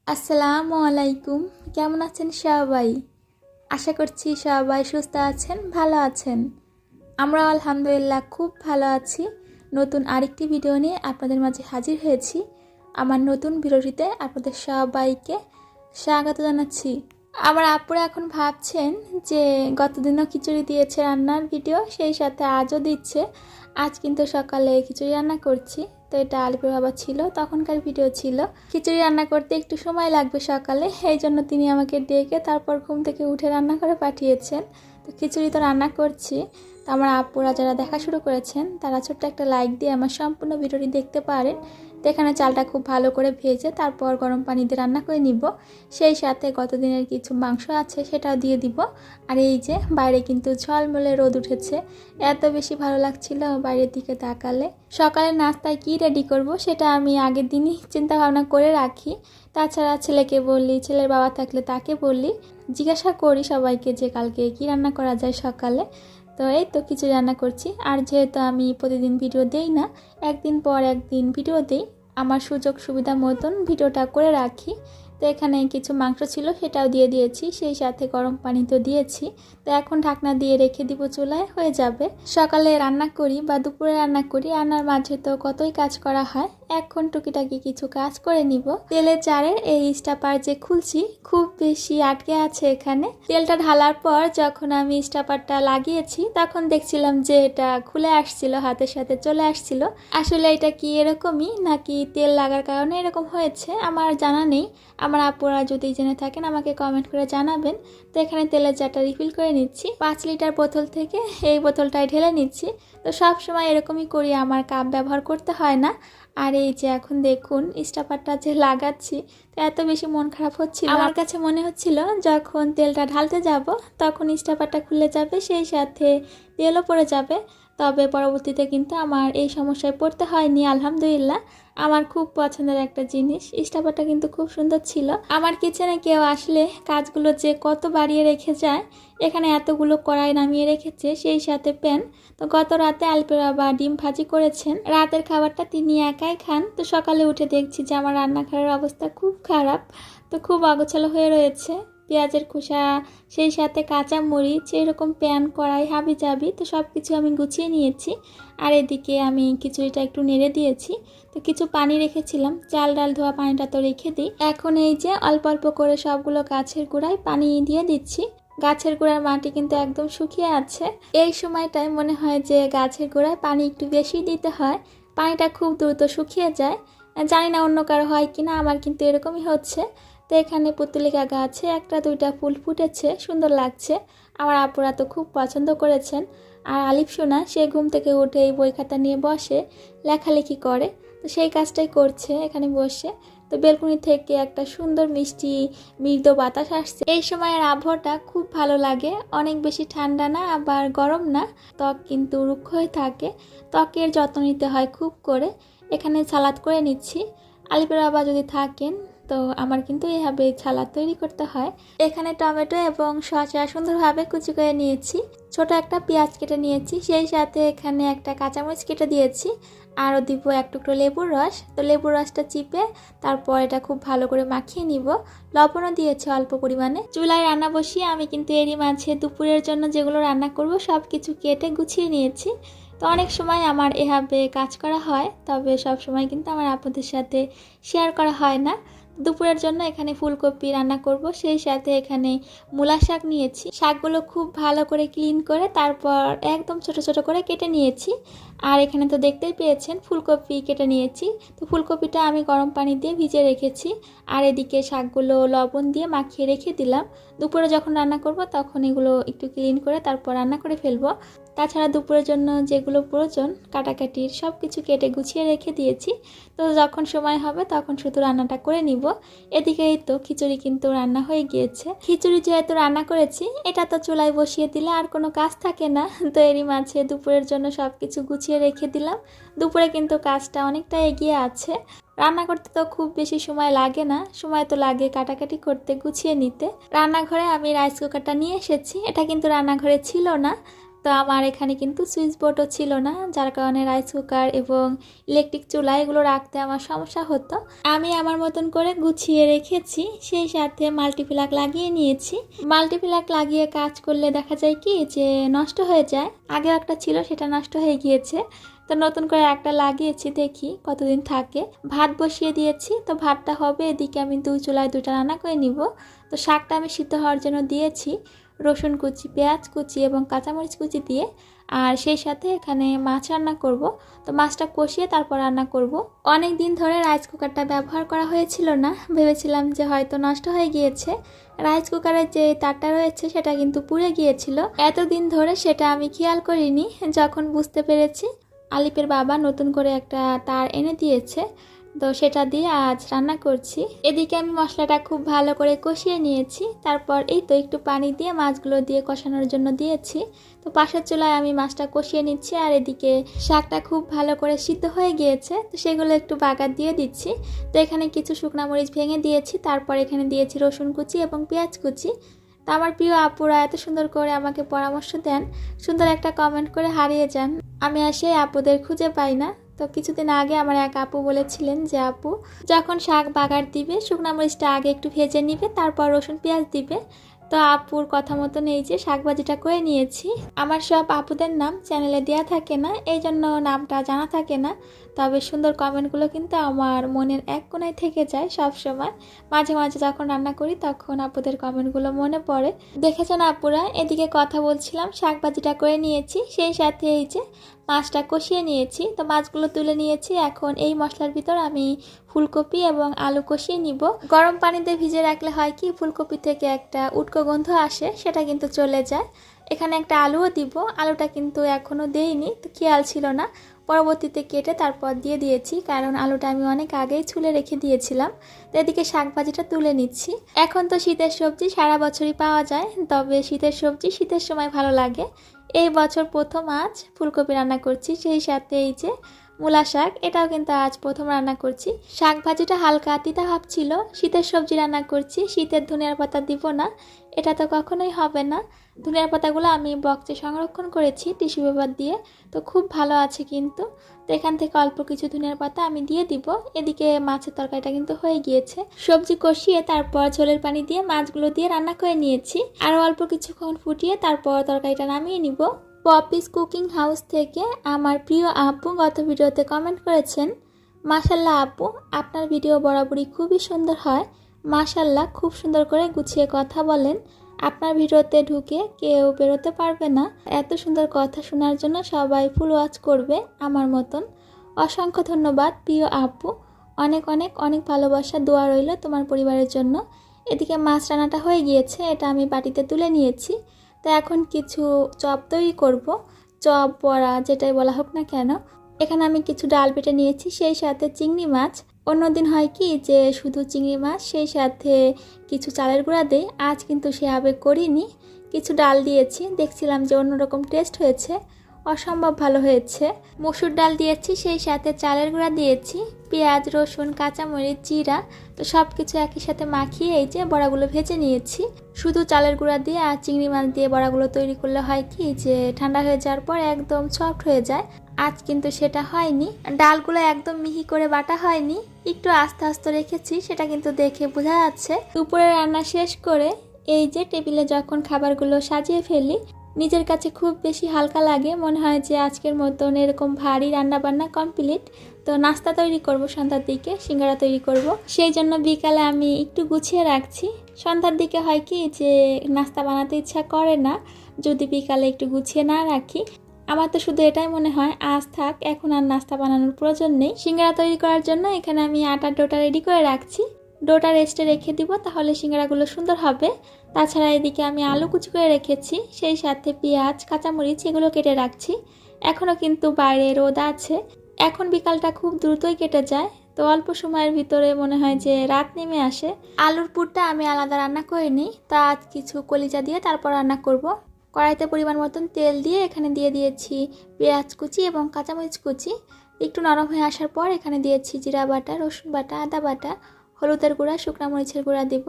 আসসালামু আলাইকুম। কেমন আছেন সবাই? আশা করছি সবাই সুস্থ আছেন, ভালো আছেন। আমরা আলহামদুলিল্লাহ খুব ভালো আছি। নতুন আরেকটি ভিডিও নিয়ে আপনাদের মাঝে হাজির হয়েছি। আমার নতুন ভিডিওটিতে আপনাদের সবাইকে স্বাগত জানাচ্ছি। আমার আপুরা এখন ভাবছেন যে গতদিনও খিচুড়ি দিয়েছে রান্নার ভিডিও, সেই সাথে আজও দিচ্ছে। আজ কিন্তু সকালে খিচুড়ি রান্না করছি, তো এটা আলিপুর বাবা ছিল, তখনকার ভিডিও ছিল। খিচুড়ি রান্না করতে একটু সময় লাগবে সকালে, এই জন্য তিনি আমাকে ডেকে তারপর ঘুম থেকে উঠে রান্না করে পাঠিয়েছেন। তো খিচুড়ি তো রান্না করছি। তো আমার আপুরা যারা দেখা শুরু করেছেন তারা ছোট্ট একটা লাইক দিয়ে আমার সম্পূর্ণ ভিডিওটি দেখতে পারেন। তো এখানে চালটা খুব ভালো করে ভেজে তারপর গরম পানি দিয়ে রান্না করে নিব। সেই সাথে গতদিনের কিছু মাংস আছে সেটাও দিয়ে দিব। আর এই যে বাইরে কিন্তু ঝলমলে রোদ উঠেছে, এত বেশি ভালো লাগছিল বাইরের দিকে তাকালে। সকালের নাস্তায় কি রেডি করব সেটা আমি আগের দিনই চিন্তা ভাবনা করে রাখি। তাছাড়া ছেলেকে বললি, ছেলের বাবা থাকলে তাকে বললি, জিজ্ঞাসা করি সবাইকে যে কালকে কি রান্না করা যায় সকালে। তো এই তো কিছু রান্না করছি। আর যেহেতু আমি প্রতিদিন ভিডিও দেই না, একদিন পর একদিন ভিডিও দেই, আমার সুযোগ সুবিধা মতন ভিডিওটা করে রাখি। তো এখানে কিছু মাংস ছিল সেটাও দিয়ে দিয়েছি, সেই সাথে গরম পানি তো দিয়েছি। তো এখন ঢাকনা দিয়ে রেখে দিব, চুলায় হয়ে যাবে। সকালে রান্না করি বা দুপুরে রান্না করি, রান্নার মাঝে তো কতই কাজ করা হয়। এখন টুকিটাকি কিছু কাজ করে নিব। তেলের জারের এই স্টাপার যে খুলছি, খুব বেশি আটকে আছে এখানে। তেলটা ঢালার পর যখন আমি স্টাপারটা লাগিয়েছি তখন দেখছিলাম যে এটা খুলে আসছিল, হাতের সাথে চলে আসছিল। আসলে এটা কি এরকমই নাকি তেল লাগার কারণে এরকম হয়েছে আমার জানা নেই। আমার আপুরা যদি জেনে থাকেন আমাকে কমেন্ট করে জানাবেন। তো এখানে তেলের জারটা রিফিল করে নিচ্ছি 5 লিটার বোতল থেকে, এই বোতলটায় ঢেলে নিচ্ছি। তো সব সময় এরকমই করি, আমার কাপ ব্যবহার করতে হয় না। আর এই যে এখন দেখুন স্টাপারটা যে লাগাচ্ছি, তো এত বেশি মন খারাপ হচ্ছিল। আমার কাছে মনে হচ্ছিল যখন তেলটা ঢালতে যাব তখন স্টাপারটা খুলে যাবে, সেই সাথে তেলও পড়ে যাবে। তবে পরবর্তীতে কিন্তু আমার এই সমস্যায় পড়তে হয়নি আলহামদুলিল্লাহ। আমার খুব পছন্দের একটা জিনিস, স্টাপারটা কিন্তু খুব সুন্দর ছিল। আমার কিচেনে কেউ আসলে কাজগুলো যে কত বাড়িয়ে রেখে যায়। এখানে এতগুলো কড়াই নামিয়ে রেখেছে, সেই সাথে প্যান। তো গত রাতে আলপের বাবা ডিম ভাজি করেছেন, রাতের খাবারটা তিনি একাই খান। তো সকালে উঠে দেখছি যে আমার রান্নাঘরের অবস্থা খুব খারাপ, তো খুব অগোছালো হয়ে রয়েছে। পেঁয়াজের খোসা, সেই সাথে কাঁচা মরিচ, এরকম প্যান কড়াই হাবি জাবি, তো সব কিছু আমি গুছিয়ে নিয়েছি। আর এদিকে আমি খিচুড়িটা একটু নেড়ে দিয়েছি। তো কিছু পানি রেখেছিলাম, চাল ডাল ধোয়া পানিটা তো রেখে দিই। এখন এই যে অল্প অল্প করে সবগুলো গাছের গোড়ায় পানি দিয়ে দিচ্ছি। গাছের গোড়ার মাটি কিন্তু একদম শুকিয়ে আছে। এই সময়টায় মনে হয় যে গাছের গোড়ায় পানি একটু বেশি দিতে হয়, পানিটা খুব দ্রুত শুকিয়ে যায়। জানি না অন্য কারো হয় কিনা, আমার কিন্তু এরকমই হচ্ছে। তো এখানে পুতুলিকা গাছে একটা দুইটা ফুল ফুটেছে, সুন্দর লাগছে। আমার আপুরা তো খুব পছন্দ করেছেন। আর আলিফ সোনা সে ঘুম থেকে উঠে এই বই খাতা নিয়ে বসে লেখালেখি করে, তো সেই কাজটাই করছে এখানে বসে। তো বেলকুনি থেকে একটা সুন্দর মিষ্টি মৃদু বাতাস আসছে। এই সময়ের আবহাওয়াটা খুব ভালো লাগে, অনেক বেশি ঠান্ডা না আবার গরম না, ত্বক কিন্তু রুক্ষ হয়ে থাকে। ত্বকের যত্ন নিতে হয় খুব করে। এখানে সালাদ করে নিচ্ছি। আলিফের বাবা যদি থাকেন তো আমার কিন্তু এইভাবে সালাদ তৈরি করতে হয়। এখানে টমেটো এবং শসা সুন্দরভাবে কুচি করে নিয়েছি, ছোট একটা পেঁয়াজ কেটে নিয়েছি, সেই সাথে এখানে একটা কাঁচামরিচ কেটে দিয়েছি। আরও দিব এক টুকরো লেবুর রস। তো লেবুর রসটা চিপে তারপর এটা খুব ভালো করে মাখিয়ে নিব। লবণও দিয়েছি অল্প পরিমাণে। চুলায় রান্না বসিয়ে আমি কিন্তু এরই মাঝে দুপুরের জন্য যেগুলো রান্না করব সব কিছু কেটে গুছিয়ে নিয়েছি। তো অনেক সময় আমার এভাবে কাজ করা হয়, তবে সব সময় কিন্তু আমার আপুদের সাথে শেয়ার করা হয় না। দুপুরের জন্য এখানে ফুলকপি রান্না করব, সেই সাথে এখানে মূলা শাক নিয়েছি। শাকগুলো খুব ভালো করে ক্লিন করে তারপর একদম ছোট ছোট করে কেটে নিয়েছি। আর এখানে তো দেখতেই পেয়েছেন ফুলকপি কেটে নিয়েছি। তো ফুলকপিটা আমি গরম পানি দিয়ে ভিজিয়ে রেখেছি। আর এদিকে শাকগুলো লবণ দিয়ে মাখিয়ে রেখে দিলাম। দুপুরে যখন রান্না করব তখন এগুলো একটু ক্লিন করে তারপর রান্না করে ফেলবো। তাছাড়া দুপুরের জন্য যেগুলো প্রয়োজন কাটাকাটির সব কিছু কেটে গুছিয়ে রেখে দিয়েছি। তো যখন সময় হবে তখন শুধু রান্নাটা করে নিব। এদিকেই তো খিচুড়ি কিন্তু রান্না হয়ে গিয়েছে। খিচুড়ি যেহেতু রান্না করেছি এটা তো চুলায় বসিয়ে দিলে আর কোনো কাজ থাকে না। তো এরই মাঝে দুপুরের জন্য সব কিছু গুছিয়ে রেখে দিলাম। দুপুরে কিন্তু কাজটা অনেকটা এগিয়ে আছে। রান্না করতে তো খুব বেশি সময় লাগে না, সময় তো লাগে কাটাকাটি করতে, গুছিয়ে নিতে। রান্নাঘরে আমি রাইস কুকারটা নিয়ে এসেছি, এটা কিন্তু রান্নাঘরে ছিল না। তো আমার এখানে কিন্তু সুইচ বোর্ডও ছিল না, যার কারণে রাইস কুকার এবং ইলেকট্রিক চুলা এগুলো রাখতে আমার সমস্যা হতো। আমি আমার মতন করে গুছিয়ে রেখেছি, সেই সাথে মাল্টিপ্লাগ লাগিয়ে নিয়েছি। মাল্টিপ্লাগ লাগিয়ে কাজ করলে দেখা যায় কি যে নষ্ট হয়ে যায়। আগে একটা ছিল, সেটা নষ্ট হয়ে গিয়েছে, তো নতুন করে একটা লাগিয়েছি, দেখি কতদিন থাকে। ভাত বসিয়ে দিয়েছি, তো ভাতটা হবে, এদিকে আমি দুই চুলায় দুইটা রান্না করে নিব। তো শাকটা আমি সিদ্ধ হওয়ার জন্য দিয়েছি রসুন কুচি, পেঁয়াজ কুচি এবং কাঁচামরিচ কুচি দিয়ে। আর সেই সাথে এখানে মাছ রান্না করব, তো মাছটা কষিয়ে তারপর রান্না করব। অনেক দিন ধরে রাইস কুকারটা ব্যবহার করা হয়েছিল না, ভেবেছিলাম যে হয়তো নষ্ট হয়ে গিয়েছে। রাইস কুকারের যে তারটা রয়েছে সেটা কিন্তু পুড়ে গিয়েছিল, এতদিন ধরে সেটা আমি খেয়াল করিনি। যখন বুঝতে পেরেছি, আলিপের বাবা নতুন করে একটা তার এনে দিয়েছে, তো সেটা দিয়ে আজ রান্না করছি। এদিকে আমি মশলাটা খুব ভালো করে কষিয়ে নিয়েছি, তারপর এই তো একটু পানি দিয়ে মাছগুলো দিয়ে কষানোর জন্য দিয়েছি। তো পাশের চুলায় আমি মাছটা কষিয়ে নিচ্ছি, আর এদিকে শাকটা খুব ভালো করে সিদ্ধ হয়ে গিয়েছে, তো সেগুলো একটু বাগার দিয়ে দিচ্ছি। তো এখানে কিছু শুকনা মরিচ ভেঙে দিয়েছি, তারপর এখানে দিয়েছি রসুন কুচি এবং পেঁয়াজ কুচি। তো আমার প্রিয় আপুরা এত সুন্দর করে আমাকে পরামর্শ দেন, সুন্দর একটা কমেন্ট করে হারিয়ে যান। আমি আর সেই আপুদের খুঁজে পাই না। তো কিছুদিন আগে আমার এক আপু বলেছিলেন যে আপু যখন শাক বাগার দিবে শুকনা মরিচটা আগে একটু ভেজে নিবে, তারপর রসুন পেঁয়াজ দিবে। তো আপুর কথা মতন এই যে শাক ভাজিটা করে নিয়েছি। আমার সব আপুদের নাম চ্যানেলে দেওয়া থাকে না, এই জন্য নামটা জানা থাকে না, তবে সুন্দর কমেন্টগুলো কিন্তু আমার মনের এক কোণায় থেকে যায় সব সময়। মাঝে মাঝে যখন রান্না করি তখন আপুদের কমেন্টগুলো মনে পড়ে। দেখেছেন আপুরা, এদিকে কথা বলছিলাম, শাক ভাজিটা করে নিয়েছি, সেই সাথে এই যে মাছটা কষিয়ে নিয়েছি। তো মাছগুলো তুলে নিয়েছি, এখন এই মশলার ভিতর আমি ফুলকপি এবং আলু কষিয়ে নিব। গরম পানিতে ভিজে রাখলে হয় কি, ফুলকপি থেকে একটা উটকো গন্ধ আসে, সেটা কিন্তু চলে যায়। এখানে একটা আলুও দিব, আলুটা কিন্তু এখনও দেইনি, তো খেয়াল ছিল না, পরবর্তীতে কেটে তারপর দিয়ে দিয়েছি, কারণ আলুটা আমি অনেক আগেই ছুলে রেখে দিয়েছিলাম। তো এদিকে শাক ভাজিটা তুলে নিচ্ছি। এখন তো শীতের সবজি সারা বছরই পাওয়া যায়, তবে শীতের সবজি শীতের সময় ভালো লাগে। এই বছর প্রথম আজ ফুলকপি রান্না করছি, সেই সাথে এই যে মূলা শাক, এটাও কিন্তু আজ প্রথম রান্না করছি। শাক ভাজিটা হালকা তিতা ভাব ছিল, শীতের সবজি রান্না করছি, শীতের ধনিয়ার পাতা দিব না, এটা তো কখনোই হবে না। ধনিয়ার পাতাগুলো আমি বক্সে সংরক্ষণ করেছি টিস্যু পেপার দিয়ে, তো খুব ভালো আছে কিন্তু। তো এখান থেকে অল্প কিছু ধনিয়ার পাতা আমি দিয়ে দিব। এদিকে মাছের তরকারিটা কিন্তু হয়ে গিয়েছে, সবজি কষিয়ে তারপর ঝোলের পানি দিয়ে মাছগুলো দিয়ে রান্না করে নিয়েছি। আরও অল্প কিছুক্ষণ ফুটিয়ে তারপর তরকারিটা নামিয়ে নিব। পপিস কুকিং হাউস থেকে আমার প্রিয় আপু গত ভিডিওতে কমেন্ট করেছেন, মাশাল্লাহ আপু, আপনার ভিডিও বরাবরই খুবই সুন্দর হয়, মাশাল্লাহ, খুব সুন্দর করে গুছিয়ে কথা বলেন, আপনার ভিডিওতে ঢুকে কেউ বেরোতে পারবে না, এত সুন্দর কথা শোনার জন্য সবাই ফুল ওয়াচ করবে আমার মতন। অসংখ্য ধন্যবাদ প্রিয় আপু, অনেক অনেক অনেক ভালোবাসা দোয়া রইল তোমার পরিবারের জন্য। এদিকে মাছ রান্নাটা হয়ে গিয়েছে, এটা আমি বাটিতে তুলে নিয়েছি। তো এখন কিছু চপ তৈরি করব, চপ বড়া যেটাই বলা হোক না কেন। এখানে আমি কিছু ডাল বেটে নিয়েছি, সেই সাথে চিংড়ি মাছ। অন্যদিন হয় কি যে শুধু চিংড়ি মাছ সেই সাথে কিছু চালের গুঁড়া দেই, আজ কিন্তু সেভাবে করিনি, কিছু ডাল দিয়েছি, দেখছিলাম যে অন্যরকম টেস্ট হয়েছে, অসম্ভব ভালো হয়েছে। মসুর ডাল দিয়েছি, সেই সাথে চালের গুঁড়া দিয়েছি, পেঁয়াজ রসুন কাঁচামরিচ জিরা, তো সব কিছু একই সাথে মাখিয়ে এই যে বড়াগুলো ভেজে নিয়েছি। শুধু চালের গুঁড়া দিয়ে আর চিংড়ি মাছ দিয়ে বড়াগুলো তৈরি করলে হয় কি যে ঠান্ডা হয়ে যাওয়ার পর একদম সফট হয়ে যায়, আজ কিন্তু সেটা হয়নি। ডালগুলো একদম মিহি করে বাটা হয়নি, একটু আস্তে আস্তে রেখেছি, সেটা কিন্তু দেখে বোঝা যাচ্ছে। দুপুরে রান্না শেষ করে এই যে টেবিলে যখন খাবারগুলো সাজিয়ে ফেলি, নিজের কাছে খুব বেশি হালকা লাগে, মনে হয় যে আজকের মতন এরকম ভারী রান্নাবান্না কমপ্লিট। তো নাস্তা তৈরি করব, সন্ধ্যার দিকে সিঙ্গারা তৈরি করব, সেই জন্য বিকালে আমি একটু গুছিয়ে রাখছি। সন্ধ্যার দিকে হয় কি যে নাস্তা বানাতে ইচ্ছা করে না যদি বিকালে একটু গুছিয়ে না রাখি। আমার তো শুধু এটাই মনে হয় আজ থাক, এখন আর নাস্তা বানানোর প্রয়োজন নেই। সিঙ্গারা তৈরি করার জন্য এখানে আমি আটার ডোটা রেডি করে রাখছি, ডোটা রেস্টে রেখে দিব, তাহলে সিঙ্গারাগুলো সুন্দর হবে। তাছাড়া এদিকে আমি আলু কুচি করে রেখেছি, সেই সাথে পেঁয়াজ কাঁচামরিচ এগুলো কেটে রাখছি। এখনও কিন্তু বাইরে রোদ আছে, এখন বিকালটা খুব দ্রুতই কেটে যায়, তো অল্প সময়ের ভিতরে মনে হয় যে রাত নেমে আসে। আলুর পুরটা আমি আলাদা রান্না করে নিই, তা আজ কিছু কলিজা দিয়ে তারপর রান্না করব। কড়াইতে পরিমাণ মতন তেল দিয়ে এখানে দিয়ে দিয়েছি পেঁয়াজ কুচি এবং কাঁচামরিচ কুচি। একটু নরম হয়ে আসার পর এখানে দিয়েছি জিরা বাটা, রসুন বাটা, আদা বাটা, হলুদের গুঁড়া, শুকনা মরিচের গুঁড়া দিব,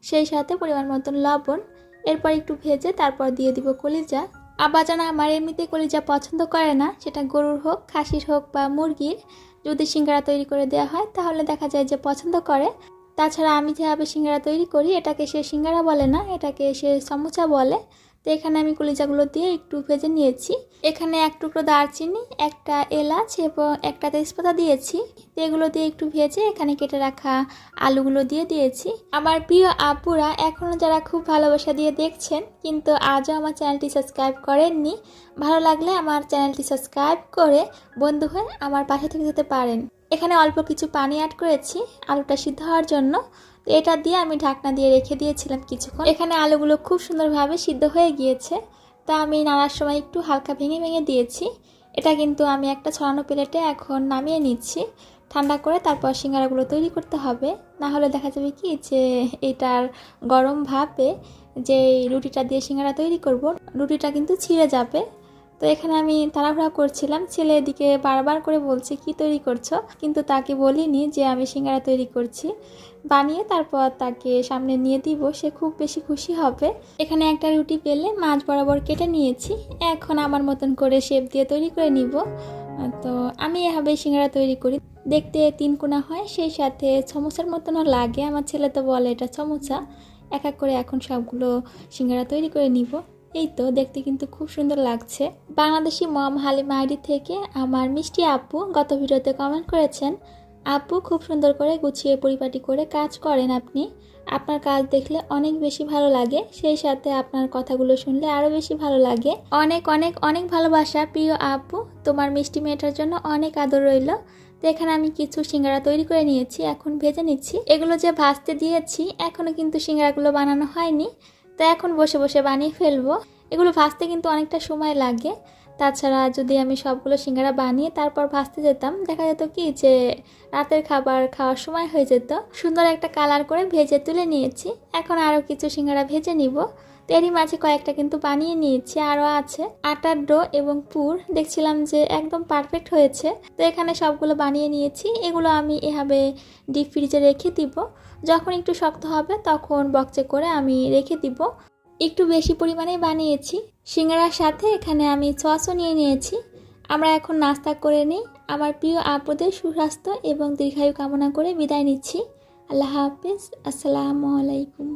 সেই সাথে পরিমাণ মতন লবণ। এরপর একটু ভেজে তারপর দিয়ে দিব কলিজা। আব্বাজান আমার এমনিতে কলিজা পছন্দ করে না, সেটা গরুর হোক, খাসির হোক বা মুরগির। যদি সিঙ্গারা তৈরি করে দেওয়া হয় তাহলে দেখা যায় যে পছন্দ করে। তাছাড়া আমি যেভাবে সিঙ্গারা তৈরি করি এটাকে সে সিঙ্গারা বলে না, এটাকে সে সমুচা বলে। তো এখানে আমি কলিজাগুলো দিয়ে একটু ভেজে নিয়েছি। এখানে এক টুকরো দারচিনি, একটা এলাচ এবং একটা তেজপাতা দিয়েছি। তো এগুলো দিয়ে একটু ভেজে এখানে কেটে রাখা আলুগুলো দিয়ে দিয়েছি। আমার প্রিয় আপুরা এখনও যারা খুব ভালোবাসা দিয়ে দেখছেন কিন্তু আজও আমার চ্যানেলটি সাবস্ক্রাইব করেননি, ভালো লাগলে আমার চ্যানেলটি সাবস্ক্রাইব করে বন্ধু হয়ে আমার পাশে থেকে যেতে পারেন। এখানে অল্প কিছু পানি অ্যাড করেছি আলুটা সিদ্ধ হওয়ার জন্য। তো এটা দিয়ে আমি ঢাকনা দিয়ে রেখে দিয়েছিলাম কিছুক্ষণ। এখানে আলুগুলো খুব সুন্দরভাবে সিদ্ধ হয়ে গিয়েছে। তা আমি নাড়ার সময় একটু হালকা ভেঙে ভেঙে দিয়েছি। এটা কিন্তু আমি একটা ছড়ানো প্লেটে এখন নামিয়ে নিচ্ছি ঠান্ডা করে, তারপর সিঙ্গারাগুলো তৈরি করতে হবে। না হলে দেখা যাবে কি যে এটার গরম ভাপে যে রুটিটা দিয়ে সিঙ্গারা তৈরি করব, রুটিটা কিন্তু ছিঁড়ে যাবে। তো এখানে আমি তাড়াহুড়া করছিলাম, ছেলে এদিকে বারবার করে বলছে কি তৈরি করছো, কিন্তু তাকে বলিনি যে আমি সিঙ্গারা তৈরি করছি। বানিয়ে তারপর তাকে সামনে নিয়ে দিব, সে খুব বেশি খুশি হবে। এখানে একটা রুটি পেলে মাছ বরাবর কেটে নিয়েছি, এখন আমার মতন করে শেপ দিয়ে তৈরি করে নিব। তো আমি এভাবে সিঙ্গারা তৈরি করি, দেখতে তিনকোনা হয়, সেই সাথে সমোসার মতনও লাগে। আমার ছেলে তো বলে এটা সমোসা। এক এক করে এখন সবগুলো সিঙ্গারা তৈরি করে নিব। এই তো দেখতে কিন্তু খুব সুন্দর লাগছে। বাংলাদেশি মম হালিমা আইডি থেকে আমার মিষ্টি আপু গত ভিডিওতে কমেন্ট করেছেন, আপু খুব সুন্দর করে গুছিয়ে পরিপাটি করে কাজ করেন আপনি, আপনার কাজ দেখলে অনেক বেশি ভালো লাগে, সেই সাথে আপনার কথাগুলো শুনলে আরও বেশি ভালো লাগে। অনেক অনেক অনেক ভালোবাসা প্রিয় আপু, তোমার মিষ্টি মেয়েটার জন্য অনেক আদর রইল। তো এখানে আমি কিছু সিঙ্গারা তৈরি করে নিয়েছি, এখন ভেজে নিচ্ছি। এগুলো যে ভাজতে দিয়েছি এখনও কিন্তু সিঙ্গারাগুলো বানানো হয়নি, তো এখন বসে বসে বানিয়ে ফেলবো। এগুলো ভাজতে কিন্তু অনেকটা সময় লাগে। তাছাড়া যদি আমি সবগুলো সিঙ্গারা বানিয়ে তারপর ভাজতে যেতাম, দেখা যেত কি যে রাতের খাবার খাওয়ার সময় হয়ে যেত। সুন্দর একটা কালার করে ভেজে তুলে নিয়েছি, এখন আরও কিছু সিঙ্গারা ভেজে নিব। তো এরই মাঝে কয়েকটা কিন্তু বানিয়ে নিয়েছি, আরও আছে। আটার ডো এবং পুর দেখছিলাম যে একদম পারফেক্ট হয়েছে। তো এখানে সবগুলো বানিয়ে নিয়েছি, এগুলো আমি এভাবে ডিপ ফ্রিজে রেখে দিব। যখন একটু শক্ত হবে তখন বক্সে করে আমি রেখে দিব। একটু বেশি পরিমাণে বানিয়েছি। সিঙ্গারার সাথে এখানে আমি সসও নিয়ে নিয়েছি। আমরা এখন নাস্তা করে নিই। আমার প্রিয় আপুদের সুস্বাস্থ্য এবং দীর্ঘায়ু কামনা করে বিদায় নিচ্ছি। আল্লাহ হাফেজ, আসসালামু আলাইকুম।